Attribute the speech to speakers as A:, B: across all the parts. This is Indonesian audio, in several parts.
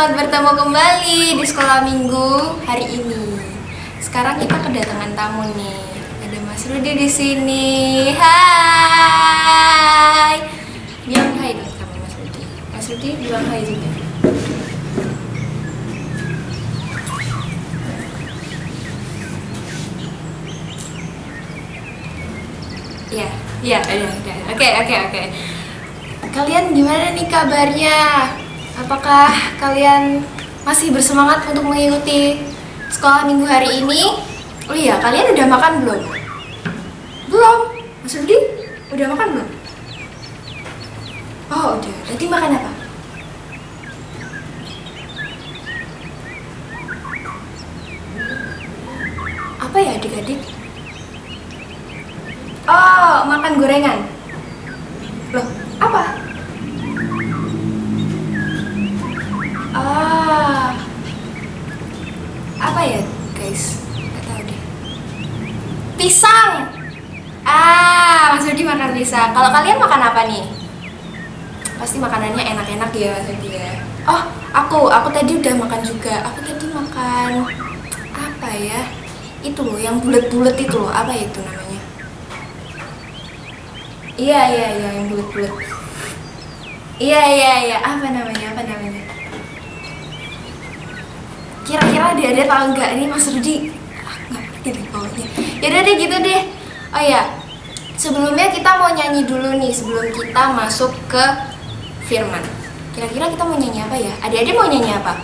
A: selamat bertemu kembali di sekolah minggu hari ini. Sekarang kita kedatangan tamu nih. Ada Mas Rudi di sini. Hai. Bilang hai dong sama Mas Rudi. Mas Rudi bilang hai juga. Iya, iya, udah. Oke. Kalian gimana nih kabarnya? Apakah kalian masih bersemangat untuk mengikuti sekolah minggu hari ini? Oh iya, kalian udah makan belum? Belum? Mas Rudi, udah makan belum? Oh udah, tadi makan apa? Apa ya adik-adik? Oh, makan gorengan. Loh, apa? Apa ya guys? Gak tahu deh. Pisang. Mas Rudi makan pisang. Kalau kalian makan apa nih? Pasti makanannya enak-enak ya Mas Rudi ya. Oh, aku tadi udah makan juga. Aku tadi makan apa ya? Itu loh, yang bulat-bulat itu loh. Apa itu namanya? Iya, yang bulat-bulat. Iya. Apa namanya? Kira-kira dia tahu nggak nih Mas Rudi? Nggak ngerti deh pokoknya. Yaudah deh gitu deh. Oh ya, sebelumnya kita mau nyanyi dulu nih sebelum kita masuk ke firman. Kira-kira kita mau nyanyi apa ya? Adik-adik mau nyanyi apa?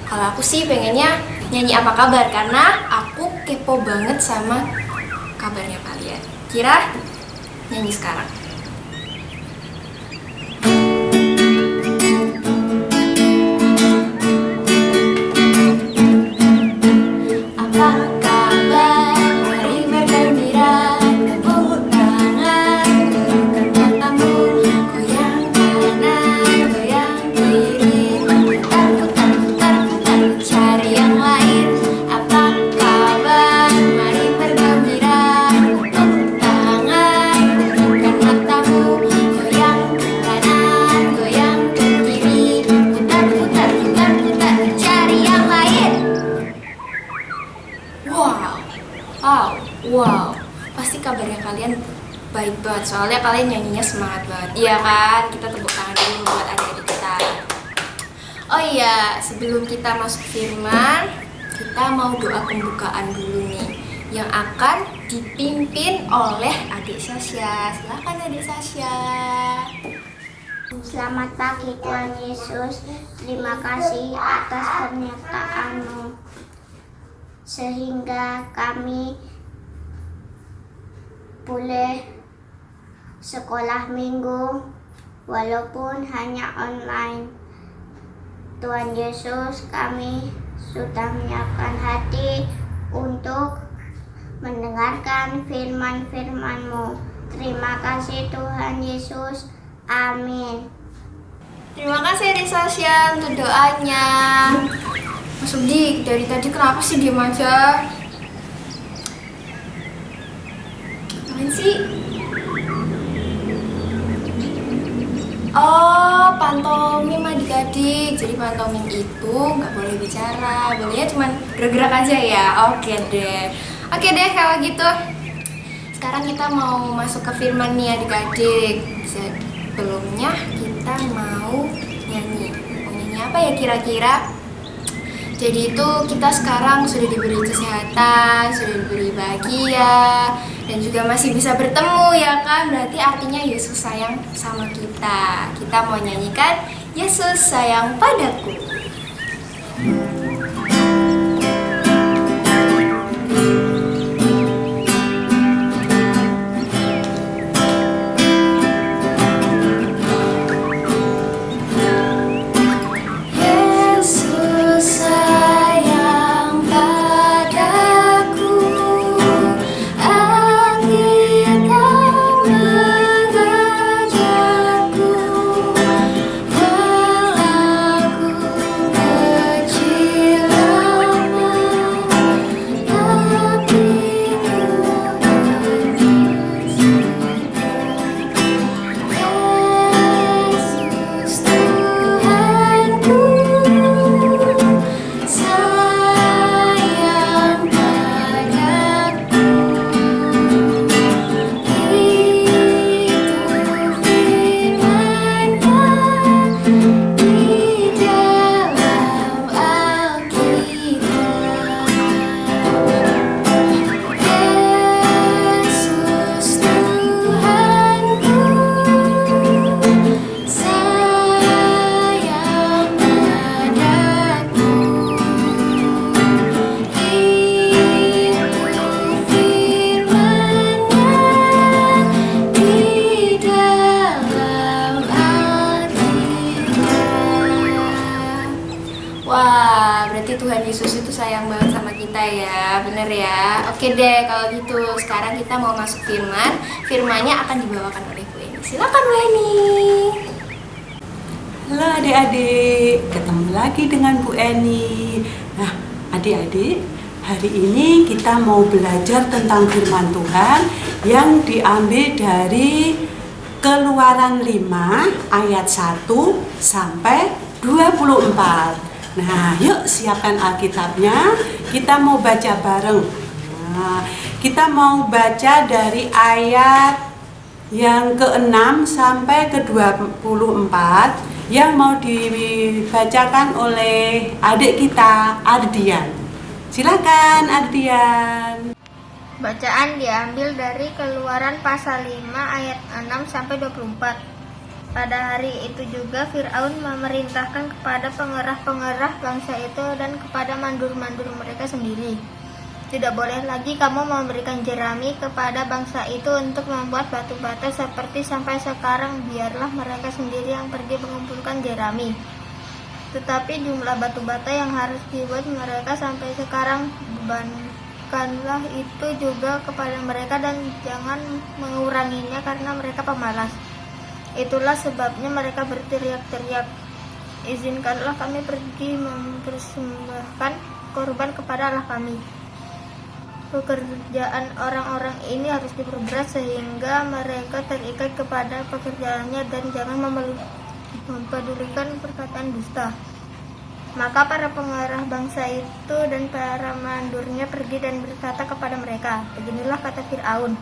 A: Kalau aku sih pengennya nyanyi apa kabar karena aku kepo banget sama kabarnya kalian. Kira nyanyi sekarang. Wow, pasti kabarnya kalian baik banget soalnya kalian nyanyinya semangat banget. Iya kan? Kita tepuk tangan dulu buat adik-adik kita. Oh iya, sebelum kita masuk firman, kita mau doa pembukaan dulu nih yang akan dipimpin oleh adik Sasha. Silakan adik Sasha.
B: Selamat pagi Tuhan Yesus. Terima kasih atas pernyataan-Mu sehingga kami boleh sekolah minggu walaupun hanya online. Tuhan Yesus, kami sudah menyiapkan hati untuk mendengarkan firman-firman-Mu. Terima kasih Tuhan Yesus. Amin.
A: Terima kasih adik Sasha untuk doanya. Mas Rudi, dari tadi kenapa sih diem aja? Apaan sih? Oh, pantomim adik-adik. Jadi pantomim itu nggak boleh bicara, bolehnya cuma bergerak aja ya. Oke deh kalau gitu. Sekarang kita mau masuk ke firman nih adik-adik. Sebelumnya kita mau nyanyi. Mau nyanyi apa ya kira-kira? Jadi itu kita sekarang sudah diberi kesehatan, sudah diberi bahagia, dan juga masih bisa bertemu ya kan? Berarti artinya Yesus sayang sama kita. Kita mau nyanyikan Yesus sayang padaku. bener ya. Oke deh, kalau gitu sekarang kita mau masuk firman. Firmannya akan dibawakan oleh Bu Eni. Silakan Bu Eni.
C: Halo adik-adik, ketemu lagi dengan Bu Eni. Nah, adik-adik, hari ini kita mau belajar tentang firman Tuhan yang diambil dari Keluaran 5 ayat 1 sampai 24. Nah, yuk siapkan Alkitabnya, kita mau baca bareng. Nah, kita mau baca dari ayat yang ke-6 sampai ke-24 yang mau dibacakan oleh adik kita, Ardian. Silakan Ardian.
B: Bacaan diambil dari Keluaran pasal 5 ayat 6 sampai 24. Pada hari itu juga Fir'aun memerintahkan kepada pengerah-pengerah bangsa itu dan kepada mandur-mandur mereka sendiri, tidak boleh lagi kamu memberikan jerami kepada bangsa itu untuk membuat batu bata seperti sampai sekarang. Biarlah mereka sendiri yang pergi mengumpulkan jerami. Tetapi jumlah batu bata yang harus dibuat mereka sampai sekarang bebankanlah itu juga kepada mereka dan jangan menguranginya karena mereka pemalas. Itulah sebabnya mereka berteriak-teriak, izinkanlah kami pergi mempersembahkan korban kepada Allah kami. Pekerjaan orang-orang ini harus diperberat sehingga mereka terikat kepada pekerjaannya dan jangan mempedulikan perkataan dusta. Maka para pengarah bangsa itu dan para mandurnya pergi dan berkata kepada mereka, beginilah kata Fir'aun,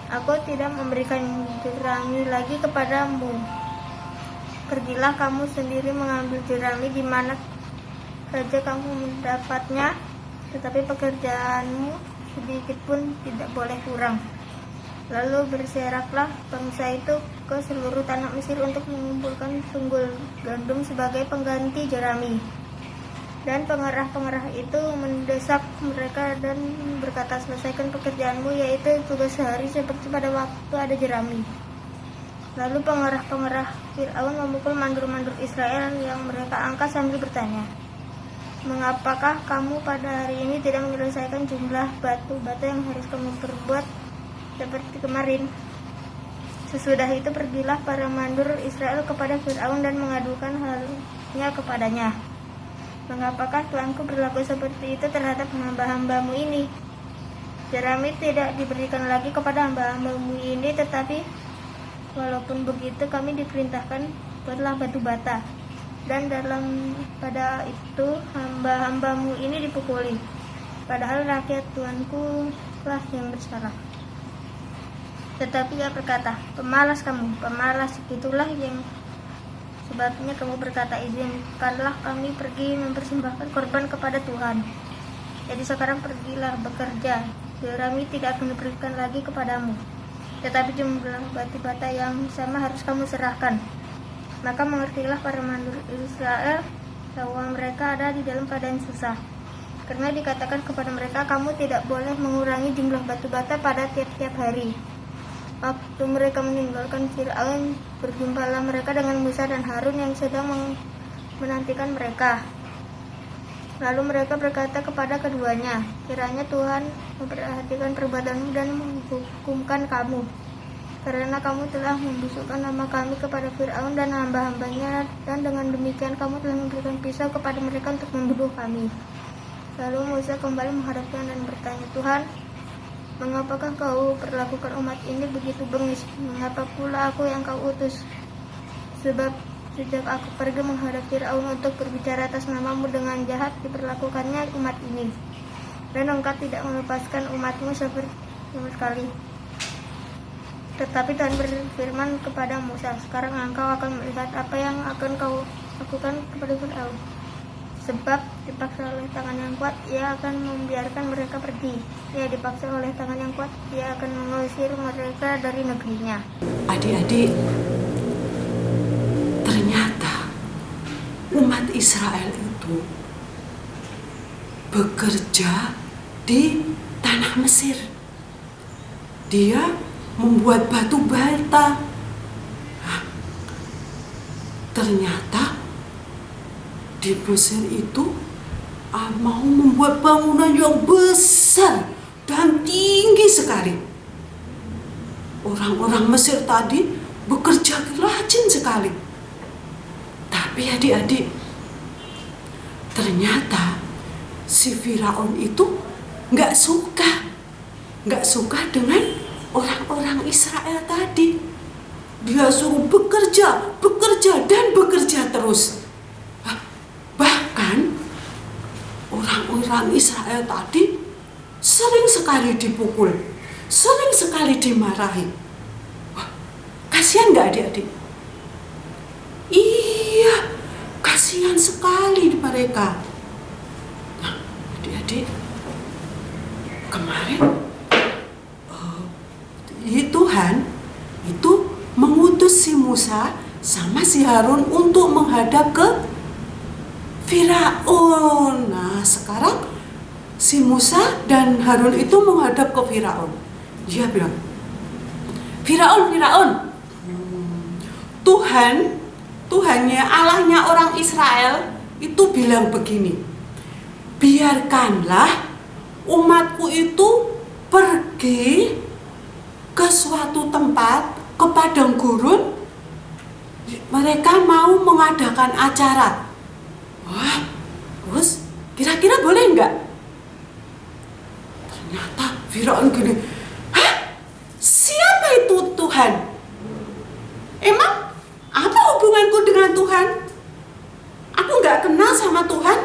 B: aku tidak memberikan jerami lagi kepadamu. Pergilah kamu sendiri mengambil jerami di mana saja kamu mendapatnya, tetapi pekerjaanmu sedikit pun tidak boleh kurang. Lalu berseraklah bangsa itu ke seluruh tanah Mesir untuk mengumpulkan tunggul gandum sebagai pengganti jerami. Dan pengerah-pengerah itu mendesak mereka dan berkata, selesaikan pekerjaanmu, yaitu tugas sehari seperti pada waktu ada jerami. Lalu pengerah-pengerah Fir'aun memukul mandur-mandur Israel yang mereka angkat sambil bertanya, mengapakah kamu pada hari ini tidak menyelesaikan jumlah batu bata yang harus kamu perbuat seperti kemarin? Sesudah itu pergilah para mandur Israel kepada Fir'aun dan mengadukan halnya kepadanya. Mengapakah Tuanku berlaku seperti itu terhadap hamba-hambamu ini? Jerami tidak diberikan lagi kepada hamba-hambamu ini, tetapi walaupun begitu kami diperintahkan buatlah batu bata. Dan pada itu hamba-hambamu ini dipukuli, padahal rakyat Tuanku lah yang bersalah. Tetapi ia berkata, pemalas kamu, pemalas, itulah yang sebabnya kamu berkata, izinkanlah kami pergi mempersembahkan korban kepada Tuhan. Jadi sekarang pergilah bekerja, jerami tidak akan diberikan lagi kepadamu, tetapi jumlah batu bata yang sama harus kamu serahkan. Maka mengertilah para mandur Israel bahwa mereka ada di dalam keadaan susah, karena dikatakan kepada mereka, kamu tidak boleh mengurangi jumlah batu bata pada tiap-tiap hari. Waktu mereka meninggalkan Fir'aun, berjumpalah mereka dengan Musa dan Harun yang sedang menantikan mereka. Lalu mereka berkata kepada keduanya, kiranya Tuhan memperhatikan perbuatanmu dan menghukumkan kamu, karena kamu telah membusukkan nama kami kepada Fir'aun dan hamba-hambanya, dan dengan demikian kamu telah memberikan pisau kepada mereka untuk membunuh kami. Lalu Musa kembali menghadap Tuhan dan bertanya, Tuhan, mengapakah kau perlakukan umat ini begitu bengis? Mengapa pula aku yang kau utus? Sebab sejak aku pergi menghadap Fir'aun untuk berbicara atas namamu, dengan jahat diperlakukannya umat ini, dan engkau tidak melepaskan umatmu sama sekali. Tetapi Tuhan berfirman kepada Musa, sekarang engkau akan melihat apa yang akan kau lakukan kepada Fir'aun. Sebab dipaksa oleh tangan yang kuat, ia akan membiarkan mereka pergi. Ia dipaksa oleh tangan yang kuat, ia akan mengusir mereka dari negerinya.
C: Adik-adik, ternyata umat Israel itu bekerja di tanah Mesir. Dia membuat batu bata. Ternyata di Mesir itu mau membuat bangunan yang besar dan tinggi sekali. Orang-orang Mesir tadi bekerja rajin sekali. Tapi adik-adik, ternyata si Firaun itu nggak suka dengan orang-orang Israel tadi. Dia suruh bekerja dan bekerja terus. Bahkan orang-orang Israel tadi sering sekali dipukul, sering sekali dimarahi. Kasihan nggak adik-adik? Iya, kasihan sekali mereka. Nah, adik-adik, kemarin Tuhan itu mengutus si Musa sama si Harun untuk menghadap ke Firaun. Nah, sekarang si Musa dan Harun itu menghadap ke Firaun. Dia bilang, Firaun, Tuhannya, Allahnya orang Israel itu bilang begini, biarkanlah umatku itu pergi ke suatu tempat, ke padang gurun. Mereka mau mengadakan acara. Wah, terus kira-kira boleh nggak? Ternyata Firaun gini, hah? Siapa itu Tuhan? Emang apa hubunganku dengan Tuhan? Aku nggak kenal sama Tuhan.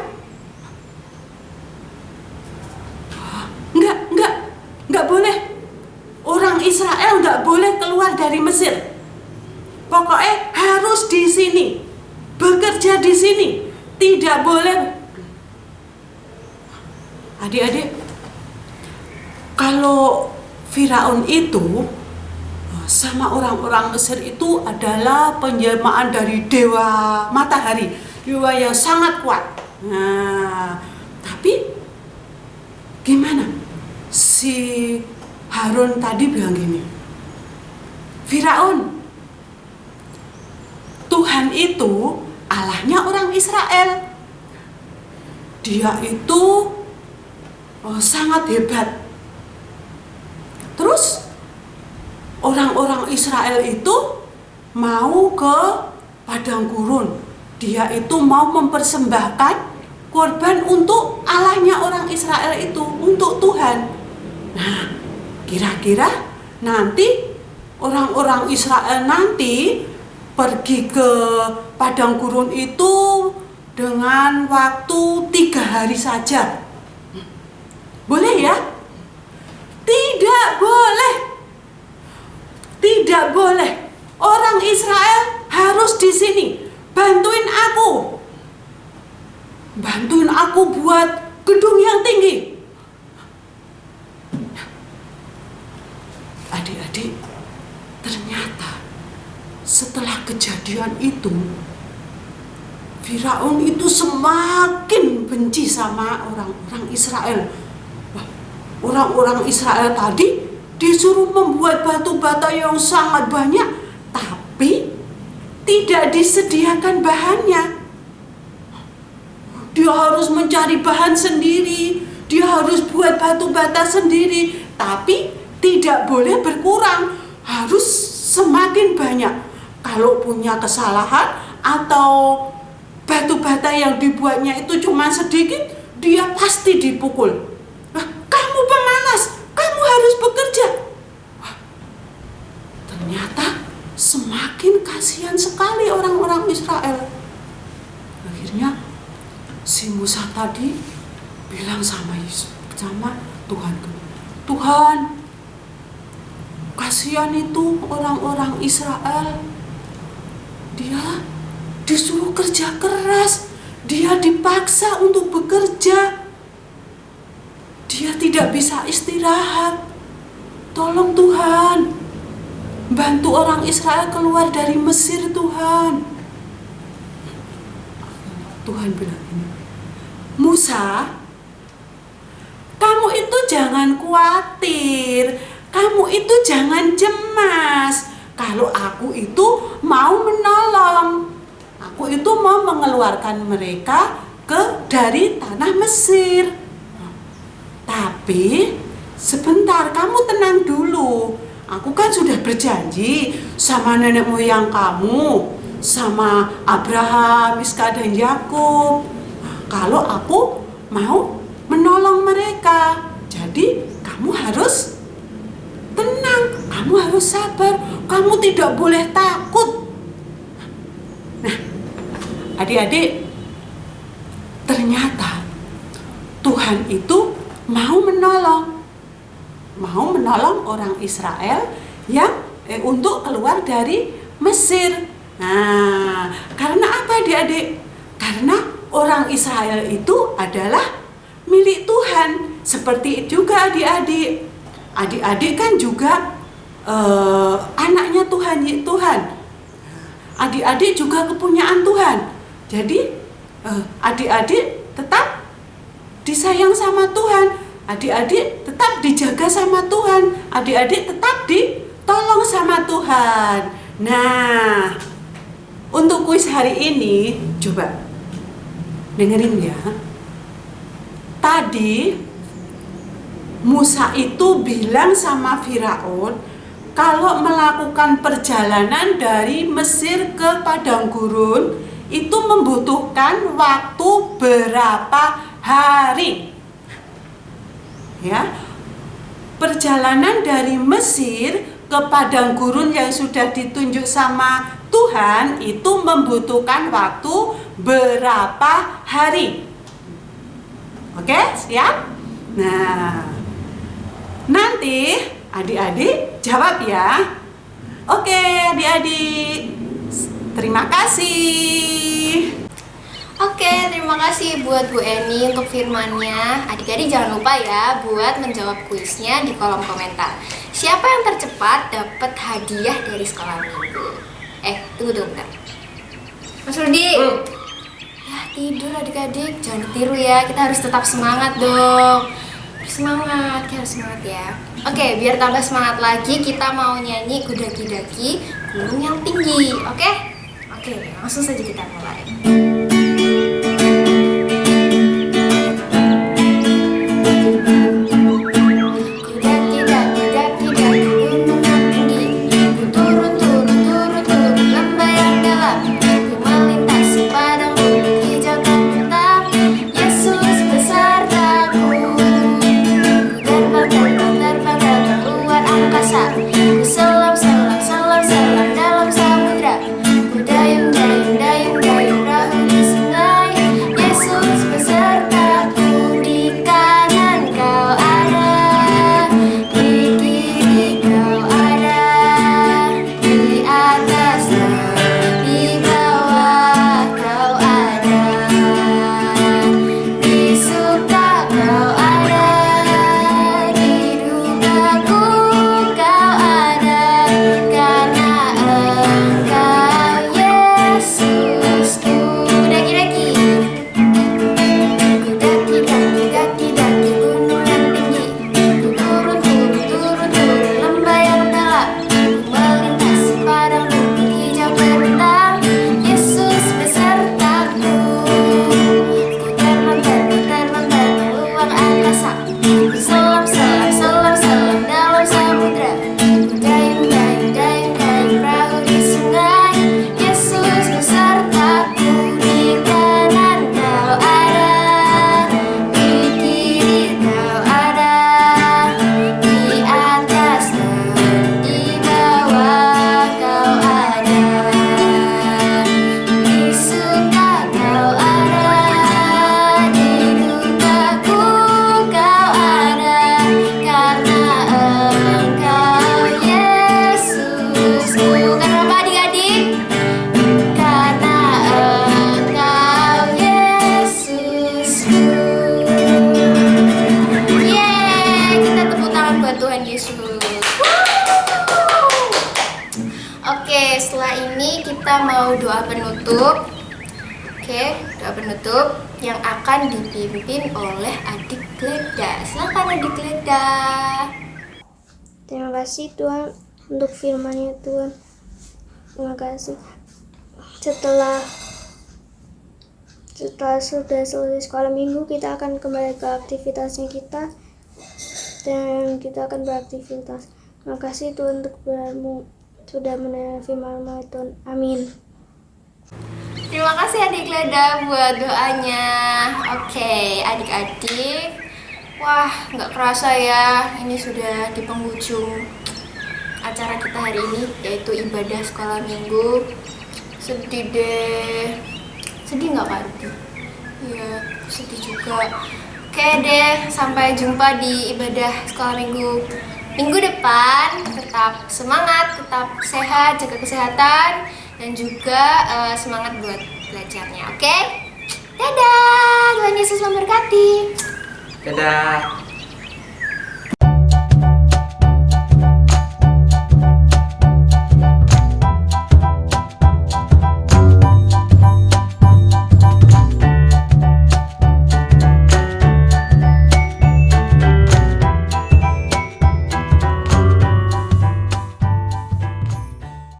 C: Nggak boleh. Orang Israel nggak boleh keluar dari Mesir. Pokoknya harus di sini, bekerja di sini, tidak boleh. Adik-adik, kalau Firaun itu sama orang-orang Mesir itu adalah penjelmaan dari dewa matahari, dewa yang sangat kuat. Nah, tapi gimana? Si Harun tadi bilang gini, Firaun, Tuhan itu Allahnya orang Israel. Dia itu sangat hebat. Terus orang-orang Israel itu mau ke padang gurun. Dia itu mau mempersembahkan korban untuk Allahnya orang Israel itu, untuk Tuhan. Nah, kira-kira nanti orang-orang Israel nanti pergi ke padang gurun itu dengan waktu 3 hari saja. Boleh ya? Tidak boleh. Tidak boleh. Orang Israel harus di sini. Bantuin aku. Bantuin aku buat gedung yang tinggi. Adik-adik, ternyata setelah kejadian itu, Firaun itu semakin benci sama orang-orang Israel. Orang-orang Israel tadi disuruh membuat batu bata yang sangat banyak, tapi tidak disediakan bahannya. Dia harus mencari bahan sendiri, dia harus buat batu bata sendiri, tapi tidak boleh berkurang, harus semakin banyak. Kalau punya kesalahan atau batu bata yang dibuatnya itu cuma sedikit, dia pasti dipukul. Kamu pemalas, kamu harus bekerja. Ternyata semakin kasihan sekali orang-orang Israel. Akhirnya si Musa tadi bilang sama Tuhan, Tuhan, kasihan itu orang-orang Israel. Dia disuruh kerja keras, dia dipaksa untuk bekerja, dia tidak bisa istirahat. Tolong Tuhan, bantu orang Israel keluar dari Mesir, Tuhan. Tuhan bilang ini, Musa, kamu itu jangan khawatir, kamu itu jangan cemas. Kalau aku itu mau menolong, aku itu mau mengeluarkan mereka dari tanah Mesir. Tapi sebentar, kamu tenang dulu. Aku kan sudah berjanji sama nenek moyang kamu, sama Abraham, Iska dan Yakub, kalau aku mau menolong mereka. Jadi kamu harus tenang, kamu harus sabar, kamu tidak boleh takut. Nah, adik-adik, ternyata Tuhan itu mau menolong orang Israel yang untuk keluar dari Mesir. Nah, karena apa adik-adik? Karena orang Israel itu adalah milik Tuhan. Seperti juga adik-adik. Adik-adik kan juga anaknya Tuhan. Adik-adik juga kepunyaan Tuhan. Jadi adik-adik tetap disayang sama Tuhan. Adik-adik tetap dijaga sama Tuhan. Adik-adik tetap ditolong sama Tuhan. Nah, untuk kuis hari ini, coba dengerin ya. Tadi Musa itu bilang sama Firaun kalau melakukan perjalanan dari Mesir ke padang gurun itu membutuhkan waktu berapa hari? Ya, perjalanan dari Mesir ke padang gurun yang sudah ditunjuk sama Tuhan itu membutuhkan waktu berapa hari? Oke, siap? Nah, nanti adik-adik jawab ya. Oke, adik-adik. Terima kasih.
A: Oke, terima kasih buat Bu Eni untuk firmannya. Adik-adik jangan lupa ya buat menjawab kuisnya di kolom komentar. Siapa yang tercepat dapat hadiah dari sekolah minggu? Tunggu bentar. Mas Rudi. Ya tidur adik-adik, jangan ditiru ya. Kita harus tetap semangat dong. Semangat, kita harus semangat ya. Oke, biar tambah semangat lagi, kita mau nyanyi Kudaki-daki Gunung yang Tinggi. Oke, langsung saja kita mulai. Setelah ini kita mau doa penutup. Doa penutup yang akan dipimpin oleh adik Gleda. Silakan adik Gleda.
B: Terima kasih Tuhan untuk firman-Nya Tuhan. Terima kasih. Setelah sudah selesai sekolah minggu, kita akan kembali ke aktivitasnya kita dan kita akan beraktivitas. Terima kasih Tuhan untuk bermu sudah menerima firman Tuhan. Amin.
A: Terima kasih adik Leda buat doanya. Oke, adik-adik. Wah, nggak kerasa ya, ini sudah di penghujung acara kita hari ini, yaitu ibadah sekolah minggu. Sedih deh. Sedih nggak Kak Rudy? Iya, sedih juga. Oke deh, sampai jumpa di ibadah sekolah minggu depan. Tetap semangat, tetap sehat, jaga kesehatan, dan juga semangat buat belajarnya. Oke? Dadah, Tuhan Yesus memberkati.
D: Dadah.